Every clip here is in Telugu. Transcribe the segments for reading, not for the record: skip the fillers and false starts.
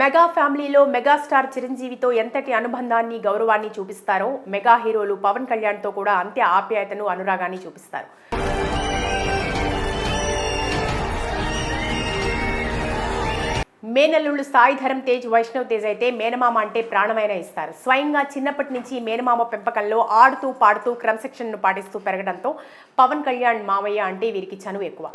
మెగా ఫ్యామిలీలో మెగాస్టార్ చిరంజీవితో ఎంతటి అనుబంధాన్ని గౌరవాన్ని చూపిస్తారో మెగా హీరోలు పవన్ కళ్యాణ్తో కూడా అంతే ఆప్యాయతను అనురాగాన్ని చూపిస్తారు. మేనల్లుళ్ళు సాయి ధరమ్ తేజ్, వైష్ణవ్ తేజ్ అయితే మేనమామ అంటే ప్రాణమైన ఇస్తారు. స్వయంగా చిన్నప్పటి నుంచి మేనమామ పెంపకంలో ఆడుతూ పాడుతూ క్రమశిక్షణను పాటిస్తూ పెరగడంతో పవన్ కళ్యాణ్ మామయ్య అంటే వీరికి చనువు ఎక్కువ.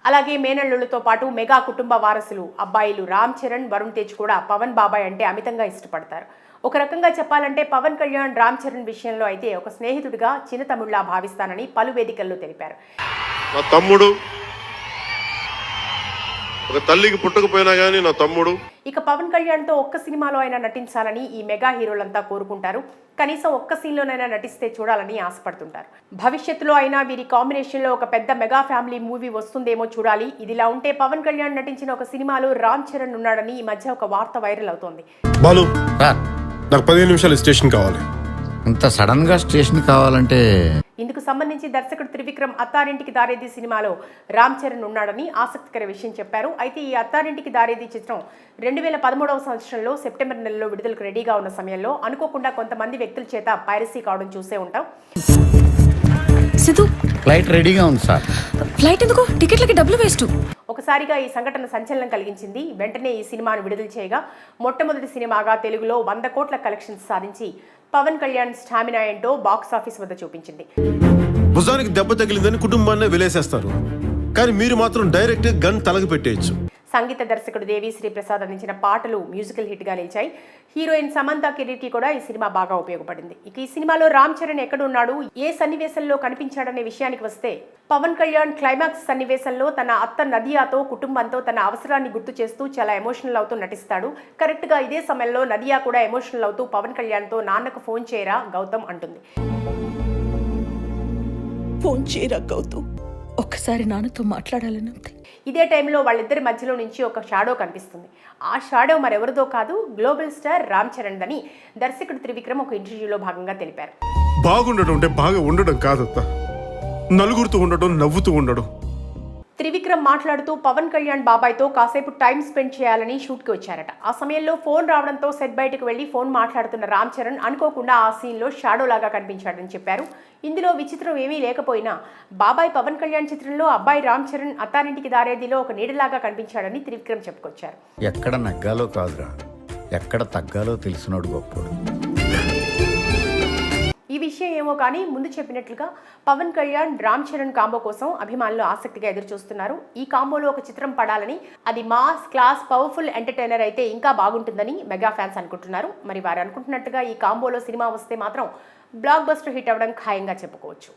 అలాగే మేనల్లులతో పాటు మెగా కుటుంబ వారసులు అబ్బాయిలు రామ్ చరణ్, వరుణ్ తేజ్ కూడా పవన్ బాబాయ్ అంటే అమితంగా ఇష్టపడతారు. ఒక రకంగా చెప్పాలంటే పవన్ కళ్యాణ్ రామ్ చరణ్ విషయంలో అయితే ఒక స్నేహితుడిగా చిన్న తమ్ముళ్లా భావిస్తానని పలు వేదికల్లో తెలిపారు. నా తమ్ముడు ఒక తల్లికి పుట్టకపోయినా గానీ నా తమ్ముడు. ఇక పవన్ కళ్యాణ్ తో ఒక్క సినిమాలో అయినా నటించాలని ఈ మెగా హీరోలంతా కోరుకుంటారు. కనీసం ఒక్క సీన్లోనైనా నటిస్తే చూడాలని ఆశపడుతుంటారు. భవిష్యత్తులో అయినా వీరి కాంబినేషన్ లో ఒక పెద్ద మెగా ఫ్యామిలీ మూవీ వస్తుందేమో చూడాలి. ఇదిలా ఉంటే పవన్ కళ్యాణ్ నటించిన ఒక సినిమాలో రామ్ చరణ్ ఉన్నాడని ఈ మధ్య ఒక వార్త వైరల్ అవుతోంది. నాకు 15 నిమిషాలు స్టేషన్ కావాలి. ఇంత సడన్ గా స్టేషన్ కావాలంటే ఇందుకు సంబంధించి దర్శకుడు త్రివిక్రమ్ అత్తారింటికి దారేది సినిమాలో రామ్ చరణ్ ఉన్నాడని ఆసక్తికర విషయం చెప్పారు. అయితే ఈ అత్తారింటికి దారేది చిత్రం 2013వ సంవత్సరంలో సెప్టెంబర్ నెలలో విడుదలకు రెడీగా ఉన్న సమయంలో అనుకోకుండా కొంతమంది వ్యక్తుల చేత పైరసీ కావడం చూసే ఉంటాం. సిద్ధు, ఫ్లైట్ రెడీగా ఉంది సార్. ఫ్లైట్ ఎందుకు? టికెట్లకి డబ్బులు వేస్ట్. ఒకసారిగా ఈ సంఘటన సంచలనం కలిగించింది. వెంటనే ఈ సినిమాను విడుదల చేయగా మొట్టమొదటి సినిమాగా తెలుగులో 100 కోట్ల కలెక్షన్స్ సాధించి పవన్ కళ్యాణ్ స్టామినా ఏంటో బాక్స్ ఆఫీస్ వద్ద చూపించింది. భుజానికి దెబ్బ తగిలిందని కుటుంబాన్ని విలేసేస్తారు, కానీ మీరు మాత్రం డైరెక్ట్ గన్ తలకి పెట్టేయచ్చు. సంగీత దర్శకుడు దేవి శ్రీ ప్రసాద్ అందించిన పాటలు మ్యూజికల్ హిట్ గా నిలిచాయి. హీరోయిన్ సమంత కెరీర్ కి కూడా ఈ సినిమా బాగా ఉపయోగపడింది. ఇక ఈ సినిమాలో రామ్ చరణ్ ఎక్కడున్నాడు, ఏ సన్నివేశంలో కనిపించాడనే విషయానికి వస్తే పవన్ కళ్యాణ్ క్లైమాక్స్ సన్నివేశంలో తన అత్త నదియాతో కుటుంబంతో తన అవసరాన్ని గుర్తు చేస్తూ చాలా ఎమోషనల్ అవుతూ నటిస్తాడు. కరెక్ట్ గా ఇదే సమయంలో నదియా కూడా ఎమోషనల్ అవుతూ పవన్ కళ్యాణ్ తో నాన్నకు ఫోన్ చేయరా గౌతమ్ అంటుంది. ఫోన్ చేయరా గౌతమ్, ఒక్కసారి నాన్నతో మాట్లాడాలని. ఇదే టైంలో వాళ్ళిద్దరి మధ్యలో నుంచి ఒక షాడో కనిపిస్తుంది. ఆ షాడో మరెవరిదో కాదు, గ్లోబల్ స్టార్ రామ్ చరణ్ అని దర్శకుడు త్రివిక్రమ్ ఒక ఇంటర్వ్యూలో భాగంగా తెలిపారు. బాగుండడం అంటే బాగా ఉండడం కాదత్త, నలుగురితో ఉండడం, నవ్వుతూ ఉండడం. త్రివిక్రమ్ మాట్లాడుతూ పవన్ కళ్యాణ్ బాబాయ్తో కాసేపు టైం స్పెండ్ చేయాలని షూట్కి వచ్చారట. ఆ సమయంలో ఫోన్ రావడంతో సెట్ బయటకు వెళ్లి ఫోన్ మాట్లాడుతున్న రామ్ చరణ్ అనుకోకుండా ఆ సీన్లో షాడో లాగా కనిపించాడని చెప్పారు. ఇందులో విచిత్రం ఏమీ లేకపోయినా బాబాయ్ పవన్ కళ్యాణ్ చిత్రంలో అబ్బాయి రామ్ చరణ్ అత్తారింటికి దారేదిలో ఒక నీడలాగా కనిపించాడని త్రివిక్రమ్ చెప్పుకొచ్చారు. ఎక్కడ నగ్గాలో కాదురా, ఎక్కడ తగ్గాలో తెలిసినోడు గొప్పోడు. ఈ విషయం ఏమో కానీ ముందు చెప్పినట్లుగా పవన్ కళ్యాణ్ రామ్ చరణ్ కాంబో కోసం అభిమానులు ఆసక్తిగా ఎదురు చూస్తున్నారు. ఈ కాంబోలో ఒక చిత్రం పడాలని, అది మాస్ క్లాస్ పవర్ఫుల్ ఎంటర్టైనర్ అయితే ఇంకా బాగుంటుందని మెగా ఫ్యాన్స్ అనుకుంటున్నారు. మరి వారు అనుకుంటున్నట్టుగా ఈ కాంబోలో సినిమా వస్తే మాత్రం బ్లాక్ బస్టర్ హిట్ అవ్వడం ఖాయంగా చెప్పుకోవచ్చు.